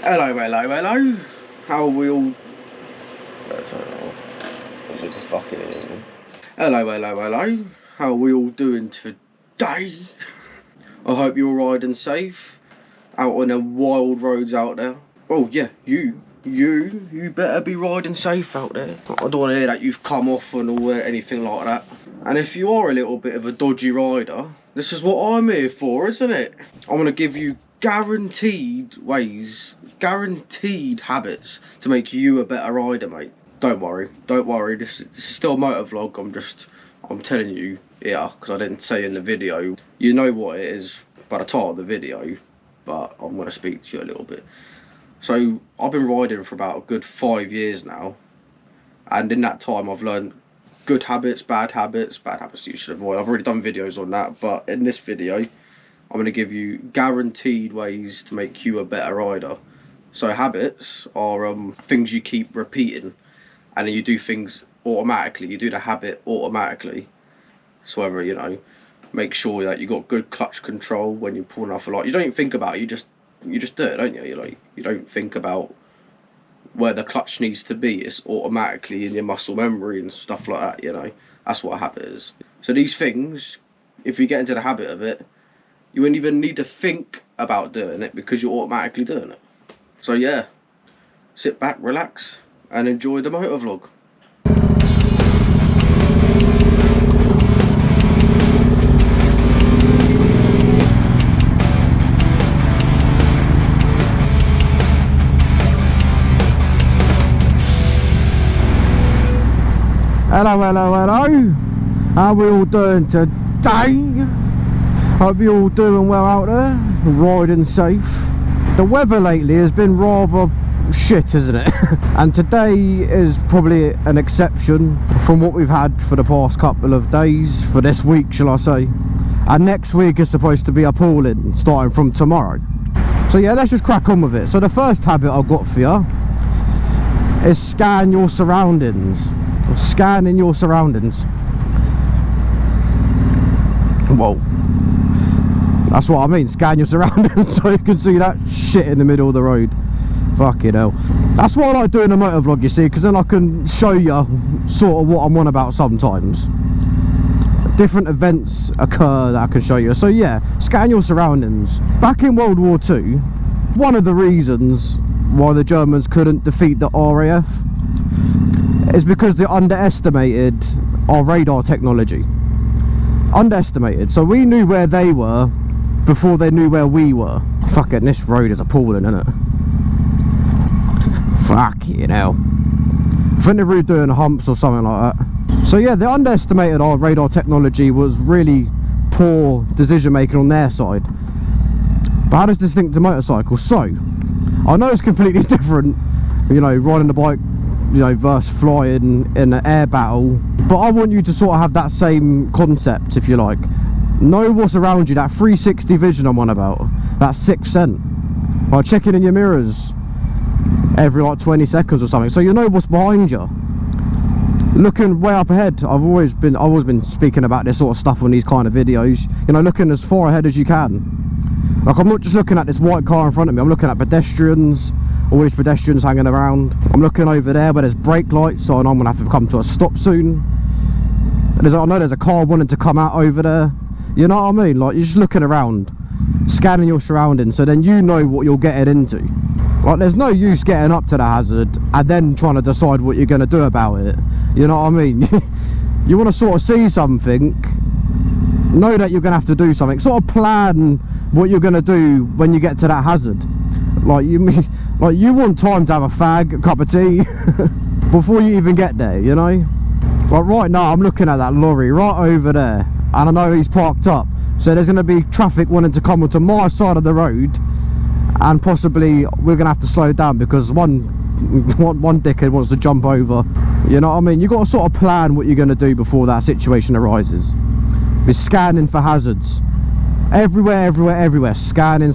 Hello, hello, hello. How are we all? Hello, hello, hello. How are we all doing today? I hope you're riding safe out on the wild roads out there. Oh yeah, you better be riding safe out there. I don't want to hear that you've come off and all anything like that. And if you are a little bit of a dodgy rider, this is what I'm here for, isn't it? I'm going to give you guaranteed ways, guaranteed habits to make you a better rider, mate. Don't worry, this is still a motor vlog. I'm telling you here, because I didn't say in the video. You know what it is by the title of the video, but I'm going to speak to you a little bit. So I've been riding for about a good 5 years now, and in that time I've learned good habits, bad habits you should avoid. I've already done videos on that, but in this video I'm going to give you guaranteed ways to make you a better rider. So habits are things you keep repeating, and then you do things automatically. You do the habit automatically. So whether, you know, make sure that you got good clutch control when you're pulling off a lot. You don't even think about it, you just do it, don't you? You don't think about where the clutch needs to be. It's automatically in your muscle memory and stuff like that, you know. That's what a habit is. So these things, if you get into the habit of it, you wouldn't even need to think about doing it because you're automatically doing it. So yeah, sit back, relax, and enjoy the motor vlog. Hello, hello, hello. How we all doing today? Hope you're all doing well out there, riding safe. The weather lately has been rather shit, isn't it? And today is probably an exception from what we've had for the past couple of days, for this week shall I say. And next week is supposed to be appalling, starting from tomorrow. So yeah, let's just crack on with it. So the first habit I've got for you is scan your surroundings. Scanning your surroundings. Whoa, that's what I mean, scan your surroundings so you can see that shit in the middle of the road. Fucking hell. That's what I like doing a motor vlog, you see, because then I can show you sort of what I'm on about sometimes. Different events occur that I can show you. So yeah, scan your surroundings. Back in World War II, one of the reasons why the Germans couldn't defeat the RAF is because they underestimated our radar technology. Underestimated. So we knew where they were before they knew where we were. Fucking, this road is appalling, isn't it? Fuck, you know. I think they're really doing humps or something like that. So yeah, they underestimated our radar technology. Was really poor decision making on their side. But how does this link to motorcycles? So I know it's completely different, you know, riding the bike, you know, versus flying in an air battle, but I want you to sort of have that same concept, if you like. Know what's around you, that 360 vision I'm on about, that sixth sense. Like checking in your mirrors every like 20 seconds or something, so you know what's behind you. Looking way up ahead. I've always been speaking about this sort of stuff on these kind of videos. You know, looking as far ahead as you can. Like, I'm not just looking at this white car in front of me, I'm looking at pedestrians, all these pedestrians hanging around. I'm looking over there where there's brake lights, so I know I'm going to have to come to a stop soon. I know there's a car wanting to come out over there. You know what I mean? Like, you're just looking around, scanning your surroundings, so then you know what you're getting into. Like, there's no use getting up to the hazard and then trying to decide what you're going to do about it. You know what I mean? You want to sort of see something, know that you're going to have to do something, sort of plan what you're going to do when you get to that hazard. Like you want time to have a fag, a cup of tea before you even get there, you know. Like right now I'm looking at that lorry right over there, and I know he's parked up, so there's going to be traffic wanting to come onto my side of the road, and possibly we're going to have to slow down because one dickhead wants to jump over. You know what I mean? You got to sort of plan what you're going to do before that situation arises. Be scanning for hazards everywhere, scanning.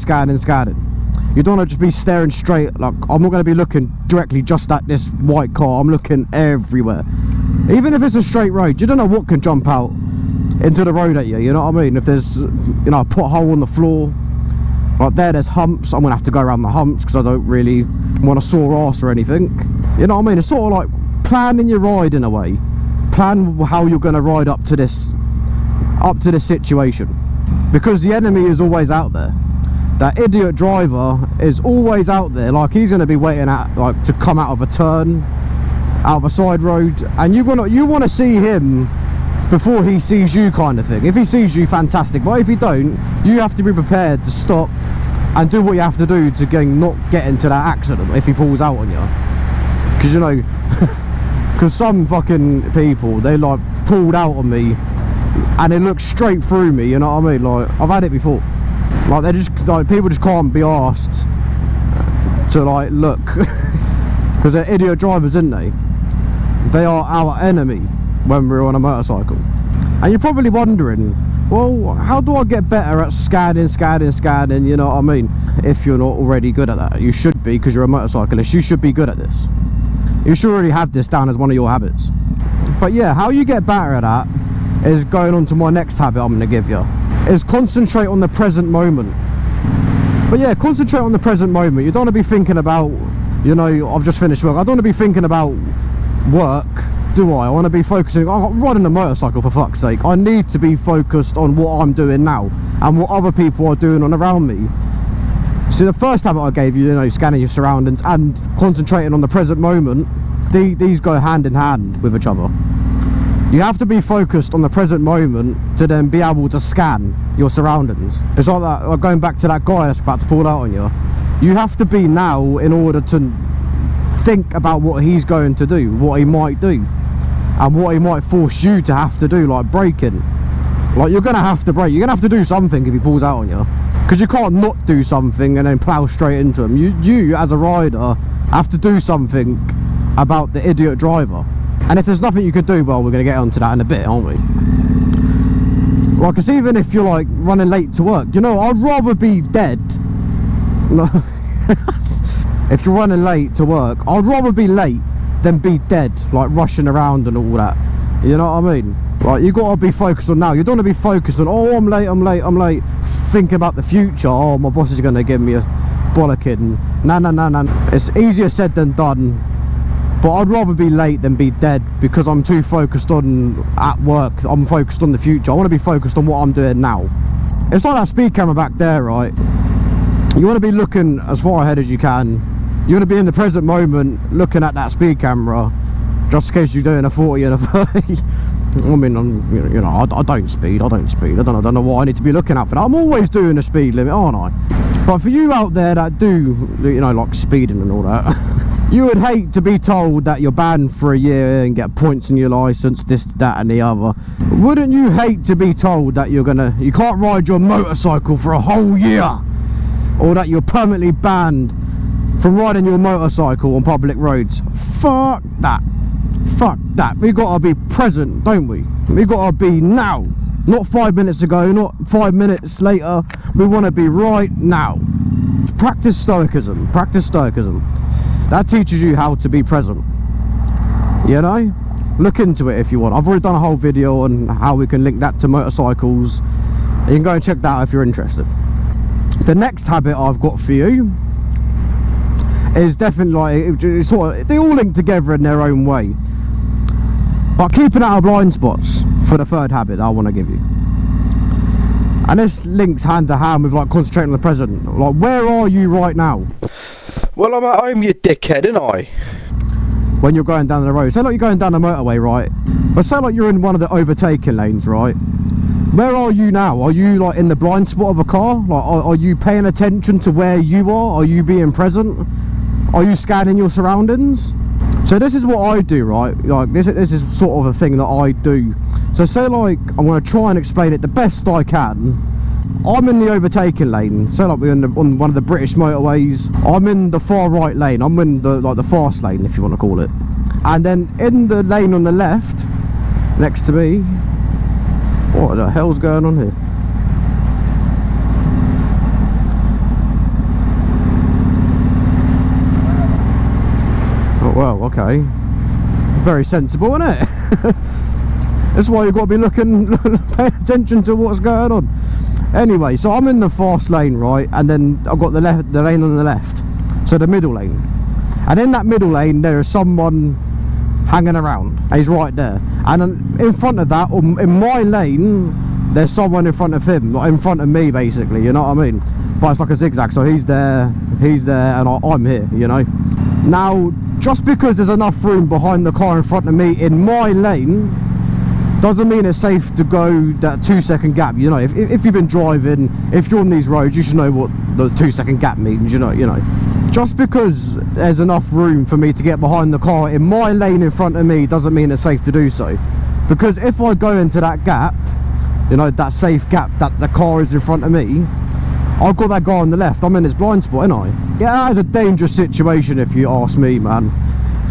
You don't want to just be staring straight. Like, I'm not going to be looking directly just at this white car, I'm looking everywhere. Even if it's a straight road, you don't know what can jump out into the road at you, you know what I mean? If there's, you know, a pothole on the floor, Like there's humps, I'm gonna have to go around the humps because I don't really want a sore arse or anything. You know what I mean? It's sort of like planning your ride in a way. Plan how you're gonna ride up to this situation, because the enemy is always out there. That idiot driver is always out there. Like he's gonna be waiting to come out of a turn, out of a side road, and you want to see him before he sees you, kind of thing. If he sees you, fantastic, but if you don't, you have to be prepared to stop and do what you have to do to not get into that accident if he pulls out on you. Because you know, because some fucking people, they like pulled out on me and they looked straight through me, you know what I mean? Like I've had it before. Like they just, like, people just can't be asked to like look because they're idiot drivers, isn't they? They are our enemy when we're on a motorcycle. And you're probably wondering, well, how do I get better at scanning, you know what I mean? If you're not already good at that, you should be, because you're a motorcyclist. You should be good at this. You should already have this down as one of your habits. But yeah, how you get better at that is going on to my next habit I'm going to give you, is concentrate on the present moment. But yeah, concentrate on the present moment. You don't want to be thinking about, you know, I've just finished work. I don't want to be thinking about work, do I? I want to be focusing. I'm riding a motorcycle, for fuck's sake. I need to be focused on what I'm doing now and what other people are doing around me. See, the first habit I gave you, you know, scanning your surroundings and concentrating on the present moment, these go hand in hand with each other. You have to be focused on the present moment to then be able to scan your surroundings. It's like that, like going back to that guy that's about to pull out on you. You have to be now in order to think about what he's going to do, what he might do, and what he might force you to have to do, like braking. Like you're gonna have to brake. You're gonna have to do something if he pulls out on you, because you can't not do something and then plow straight into him. You as a rider have to do something about the idiot driver. And if there's nothing you could do, well, we're going to get onto that in a bit, aren't we? Like, because even if you're like running late to work, you know, I'd rather be dead. If you're running late to work, I'd rather be late than be dead, like rushing around and all that. You know what I mean? Like, you got to be focused on now. You don't want to be focused on, oh, I'm late, thinking about the future. Oh, my boss is going to give me a bollocking. No. It's easier said than done. But I'd rather be late than be dead, because I'm too focused on at work. I'm focused on the future. I want to be focused on what I'm doing now. It's like that speed camera back there, right? You want to be looking as far ahead as you can. You want to be in the present moment looking at that speed camera, just in case you're doing a 40 and a 30. I mean, you know, I don't speed. I don't know why I need to be looking out for that. I'm always doing a speed limit, aren't I? But for you out there that do, you know, like speeding and all that, you would hate to be told that you're banned for a year and get points in your license, this, that and the other. Wouldn't you hate to be told that you can't ride your motorcycle for a whole year, or that you're permanently banned from riding your motorcycle on public roads? Fuck that. We gotta be present, don't we? We gotta be now, not 5 minutes ago, not 5 minutes later. We want to be right now. Practice stoicism. That teaches you how to be present. You know, look into it if you want. I've already done a whole video on how we can link that to motorcycles. You can go and check that out if you're interested. The next habit I've got for you is definitely like, it's sort of, they all link together in their own way, but keeping out of blind spots for the third habit I want to give you. And this links hand to hand with like concentrating on the present. Like, where are you right now? Well, I'm at home, you dickhead, ain't I? When you're going down the road, say like you're going down the motorway, right? But say like you're in one of the overtaking lanes, right? Where are you now? Are you like in the blind spot of a car? Like, are you paying attention to where you are? Are you being present? Are you scanning your surroundings? So this is what I do, right? Like this is sort of a thing that I do. So say like, I'm going to try and explain it the best I can. I'm in the overtaking lane. So like we're on one of the British motorways. I'm in the far right lane. I'm in the fast lane, if you want to call it. And then in the lane on the left, next to me, what the hell's going on here? Oh well, okay. Very sensible, isn't it? That's why you've got to be paying attention to what's going on. Anyway, so I'm in the fast lane, right, and then I've got the lane on the left, so the middle lane, and in that middle lane there is someone hanging around, and he's right there, and in front of that, in my lane, there's someone in front of him, not in front of me, basically, you know what I mean? But it's like a zigzag, so he's there, and I'm here, you know. Now, just because there's enough room behind the car in front of me in my lane doesn't mean it's safe to go that 2-second gap. You know, if you've been driving, if you're on these roads, you should know what the 2-second gap means, you know. Just because there's enough room for me to get behind the car in my lane in front of me doesn't mean it's safe to do so. Because if I go into that gap, you know, that safe gap that the car is in front of me, I've got that guy on the left, I'm in his blind spot, ain't I? Yeah, that is a dangerous situation if you ask me, man.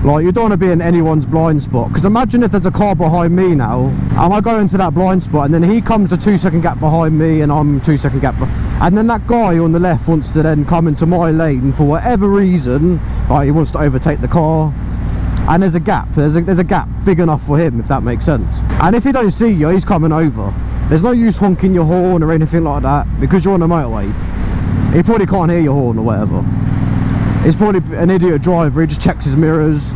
Like, you don't want to be in anyone's blind spot, because imagine if there's a car behind me now, and I go into that blind spot, and then he comes a 2-second gap behind me, and I'm 2-second gap, and then that guy on the left wants to then come into my lane for whatever reason, like he wants to overtake the car, and there's a gap, there's a gap big enough for him, if that makes sense. And if he don't see you, he's coming over. There's no use honking your horn or anything like that, because you're on the motorway. He probably can't hear your horn or whatever. He's probably an idiot driver, he just checks his mirrors,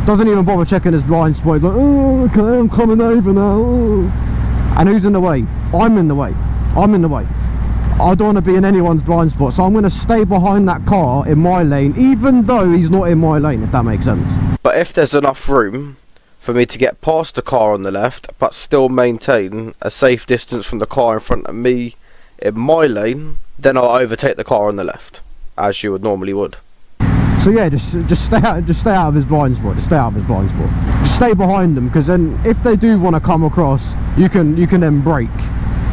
doesn't even bother checking his blind spot. He's like, oh, okay, I'm coming over now. Oh. And who's in the way? I'm in the way. I'm in the way. I don't want to be in anyone's blind spot, so I'm going to stay behind that car in my lane, even though he's not in my lane, if that makes sense. But if there's enough room for me to get past the car on the left, but still maintain a safe distance from the car in front of me in my lane, then I'll overtake the car on the left, as you normally would. So yeah, just stay out of his blind spot. Just stay out of his blind spot. Just stay behind them, because then if they do want to come across, you can then brake.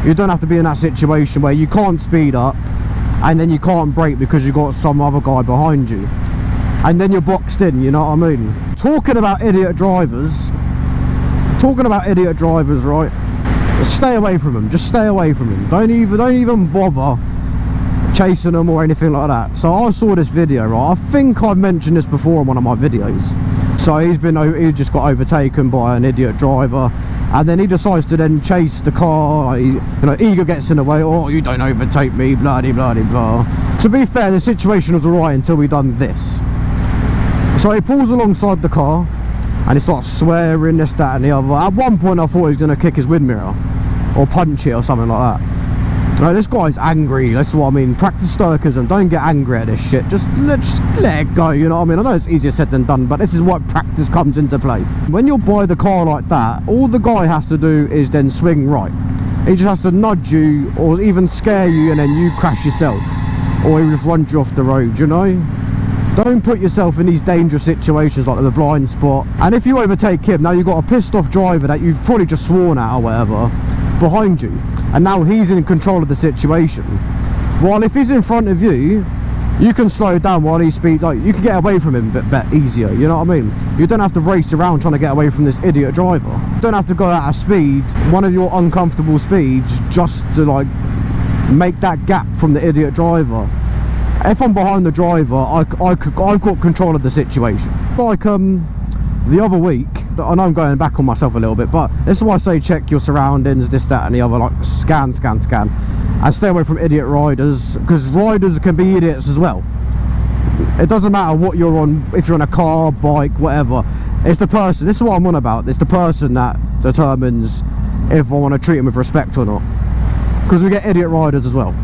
You don't have to be in that situation where you can't speed up, and then you can't brake because you've got some other guy behind you, and then you're boxed in. You know what I mean? Talking about idiot drivers, right? Just stay away from them. Just stay away from them. Don't even bother chasing them or anything like that. So I saw this video, right? I think I've mentioned this before in one of my videos. So he just got overtaken by an idiot driver, and then he decides to then chase the car. Like, ego gets in the way. Oh, you don't overtake me, blah blah blah. To be fair, the situation was alright until we done this. So he pulls alongside the car and he starts swearing, this, that and the other. At one point I thought he was going to kick his wind mirror or punch it or something like that. No, this guy's angry, that's what I mean. Practice stoicism, don't get angry at this shit. Just let it go, you know what I mean? I know it's easier said than done, but this is what practice comes into play. When you're by the car like that, all the guy has to do is then swing right. He just has to nudge you or even scare you, and then you crash yourself. Or he just runs you off the road, you know? Don't put yourself in these dangerous situations like the blind spot. And if you overtake him, now you've got a pissed off driver that you've probably just sworn at or whatever behind you, and now he's in control of the situation. While if he's in front of you, you can slow down while he speeds. Like, you can get away from him a bit easier, you know what I mean? You don't have to race around trying to get away from this idiot driver. You don't have to go at a speed, one of your uncomfortable speeds, just to like make that gap from the idiot driver. If I'm behind the driver, I've got control of the situation. Like the other week, I know I'm going back on myself a little bit, but this is why I say check your surroundings, this, that and the other, like scan, and stay away from idiot riders, because riders can be idiots as well. It doesn't matter what you're on, if you're on a car, bike, whatever. It's the person, this is what I'm on about, it's the person that determines if I want to treat them with respect or not, because we get idiot riders as well.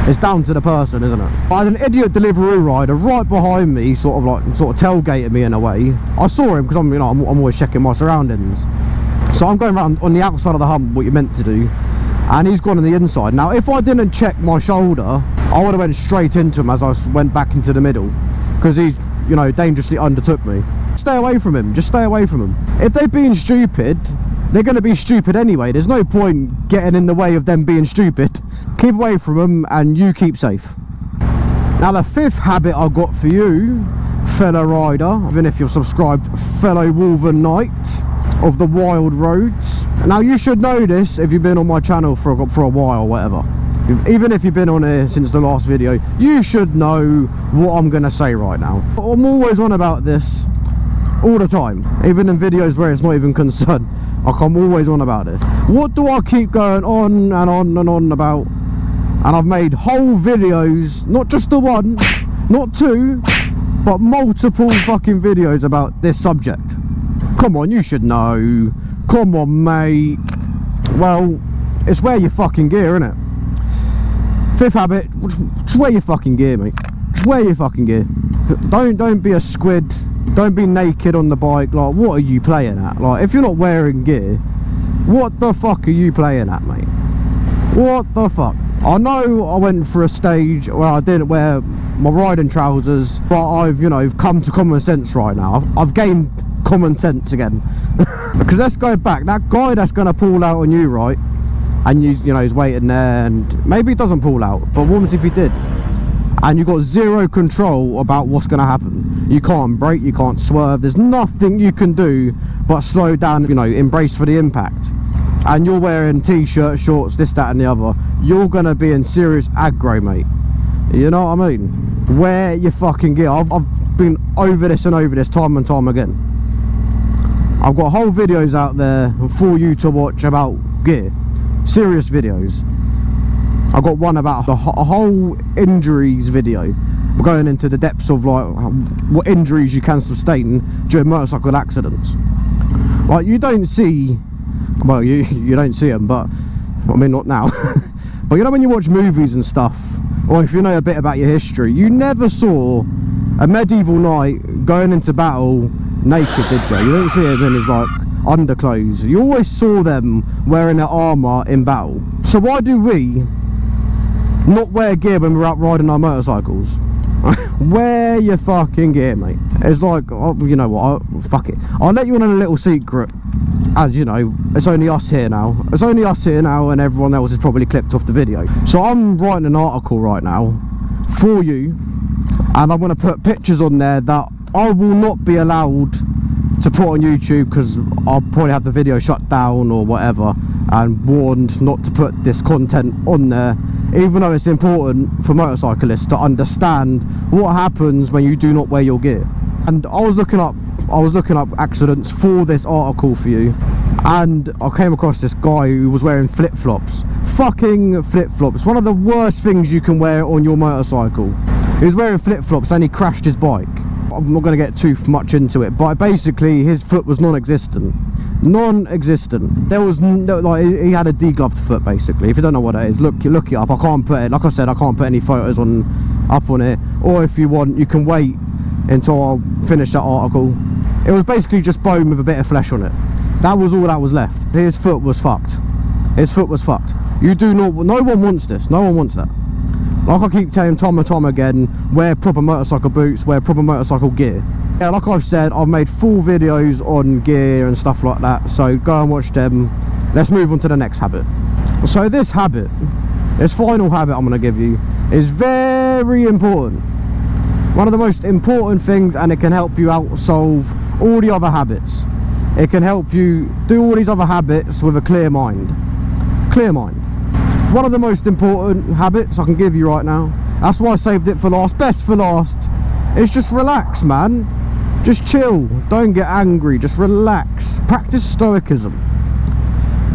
It's down to the person, isn't it? I had an idiot delivery rider right behind me, sort of tailgated me in a way. I saw him because I'm always checking my surroundings. So I'm going around on the outside of the hump, what you're meant to do, and he's gone on the inside. Now, if I didn't check my shoulder, I would have went straight into him as I went back into the middle, because he, you know, dangerously undertook me. Stay away from him. Just stay away from him. If they're being stupid, they're going to be stupid anyway. There's no point getting in the way of them being stupid. Keep away from them and you keep safe. Now, the fifth habit I've got for you, fellow rider, even if you're subscribed, fellow Wolven Knight of the wild roads. Now, you should know this if you've been on my channel for a while or whatever. Even if you've been on here since the last video, you should know what I'm going to say right now. I'm always on about this all the time, even in videos where it's not even concerned. Like, I'm always on about it. What do I keep going on and on and on about? and I've made whole videos, not just the one, not two, but multiple fucking videos about this subject. Come on, you should know. Come on, mate. Well, it's wear your fucking gear, innit? Fifth habit, just wear your fucking gear, mate. Just wear your fucking gear. Don't be a squid. Don't be naked on the bike. Like, what are you playing at? Like, if you're not wearing gear, what the fuck are you playing at, mate? What the fuck? I know I went for a stage where I didn't wear my riding trousers, but I've, you know, come to common sense right now. I've gained common sense again. Because let's go back. That guy that's going to pull out on you, right? And you know, he's waiting there, and maybe he doesn't pull out, but what if he did? And you've got zero control about what's going to happen. You can't brake, you can't swerve, there's nothing you can do but slow down, you know, embrace for the impact. And you're wearing t-shirt, shorts, this, that and the other. You're going to be in serious aggro, mate. You know what I mean? Wear your fucking gear. I've been over this and over this time and time again. I've got whole videos out there for you to watch about gear. Serious videos. I got one about a whole injuries video. We're going into the depths of like what injuries you can sustain during motorcycle accidents. Like, you don't see, well, you don't see them, but I mean, not now. But you know, when you watch movies and stuff, or if you know a bit about your history, you never saw a medieval knight going into battle naked, did you? You don't see him in his like underclothes. You always saw them wearing their armour in battle. So why do we not wear gear when we're out riding our motorcycles? Wear your fucking gear, mate. It's like, oh, you know what, fuck it, I'll let you in on a little secret. As you know, it's only us here now. It's only us here now, and everyone else has probably clicked off the video. So I'm writing an article right now for you, and I'm going to put pictures on there that I will not be allowed to put on YouTube, because I'll probably have the video shut down or whatever, and warned not to put this content on there, even though it's important for motorcyclists to understand what happens when you do not wear your gear. And I was looking up accidents for this article for you, and I came across this guy who was wearing flip-flops. Fucking flip-flops, one of the worst things you can wear on your motorcycle. He was wearing flip-flops and he crashed his bike. I'm not going to get too much into it, but basically his foot was non-existent. There was like, he had a degloved foot, basically. If you don't know what it is, look it up. I can't put it, like I said, I can't put any photos up on it, or if you want, you can wait until I finish that article. It was basically just bone with a bit of flesh on it. That was all that was left. His foot was fucked. His foot was fucked. You do not, no one wants this. No one wants that. Like I keep telling time and time again, wear proper motorcycle boots, wear proper motorcycle gear. Yeah, like I've said, I've made full videos on gear and stuff like that, so go and watch them. Let's move on to the next habit. So this habit, this final habit I'm going to give you, is very important. One of the most important things, and it can help you out solve all the other habits. It can help you do all these other habits with a clear mind. Clear mind. One of the most important habits I can give you right now, that's why I saved it for last, best for last, is just relax, man. Just chill, don't get angry, just relax. Practice stoicism.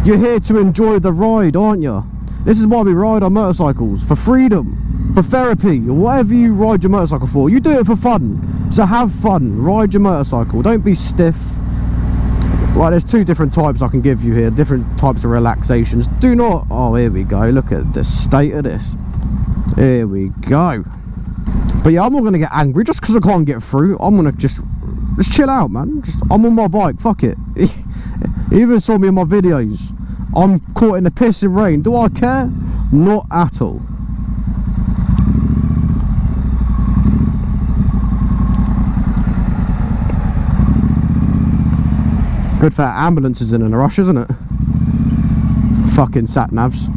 You're here to enjoy the ride, aren't you? This is why we ride our motorcycles, for freedom, for therapy, or whatever you ride your motorcycle for. You do it for fun, so have fun, ride your motorcycle, don't be stiff. Right, there's two different types I can give you here, different types of relaxations. Do not, oh, here we go, look at the state of this. Here we go. But yeah, I'm not going to get angry just because I can't get through. I'm going to just chill out, man. I'm on my bike, fuck it. You even saw me in my videos. I'm caught in the pissing rain. Do I care? Not at all. Good for ambulances in a rush, isn't it? Fucking sat-navs.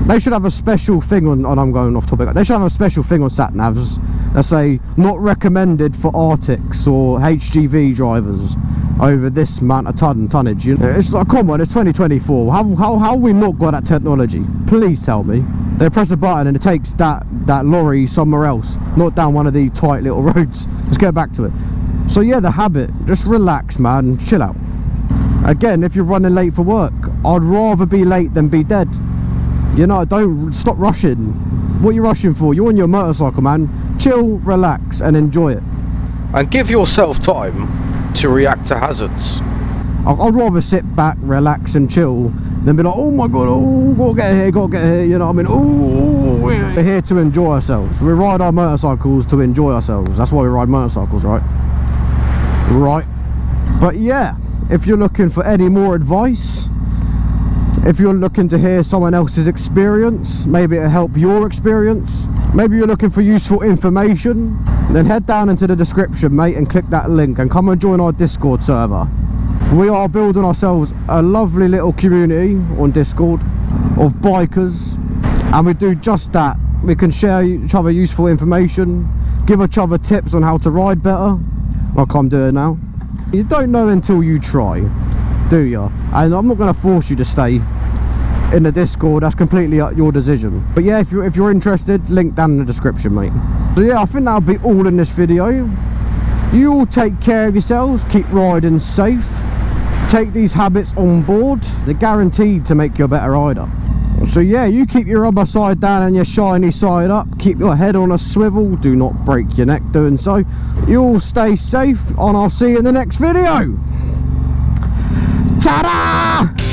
They should have a special thing on I'm going off topic. They should have a special thing on sat-navs that say not recommended for Arctics or HGV drivers over this amount of tonnage. You know, it's like, come on, it's 2024. How have we not got that technology? Please tell me. They press a button and it takes that lorry somewhere else, not down one of the tight little roads. Let's get back to it. So yeah, the habit, just relax, man, chill out. Again, if you're running late for work, I'd rather be late than be dead. You know, don't stop rushing. What are you rushing for? You're on your motorcycle, man. Chill, relax, and enjoy it. And give yourself time to react to hazards. I'd rather sit back, relax, and chill than be like, oh my god, oh, gotta get here, you know what I mean? Oh, we're here to enjoy ourselves. We ride our motorcycles to enjoy ourselves. That's why we ride motorcycles, right? Right. But yeah, if you're looking for any more advice, if you're looking to hear someone else's experience, maybe it'll help your experience, maybe you're looking for useful information, then head down into the description, mate, and click that link and come and join our Discord server. We are building ourselves a lovely little community on Discord of bikers, and we do just that. We can share each other useful information, give each other tips on how to ride better, like I'm doing now. You don't know until you try, do you? And I'm not going to force you to stay in the Discord. That's completely your decision. But yeah, if you're interested, link down in the description, mate. So yeah, I think that'll be all in this video. You all take care of yourselves, keep riding safe, take these habits on board. They're guaranteed to make you a better rider. So yeah, you keep your rubber side down and your shiny side up, keep your head on a swivel, do not break your neck doing so. You all stay safe, and I'll see you in the next video. Ta-da!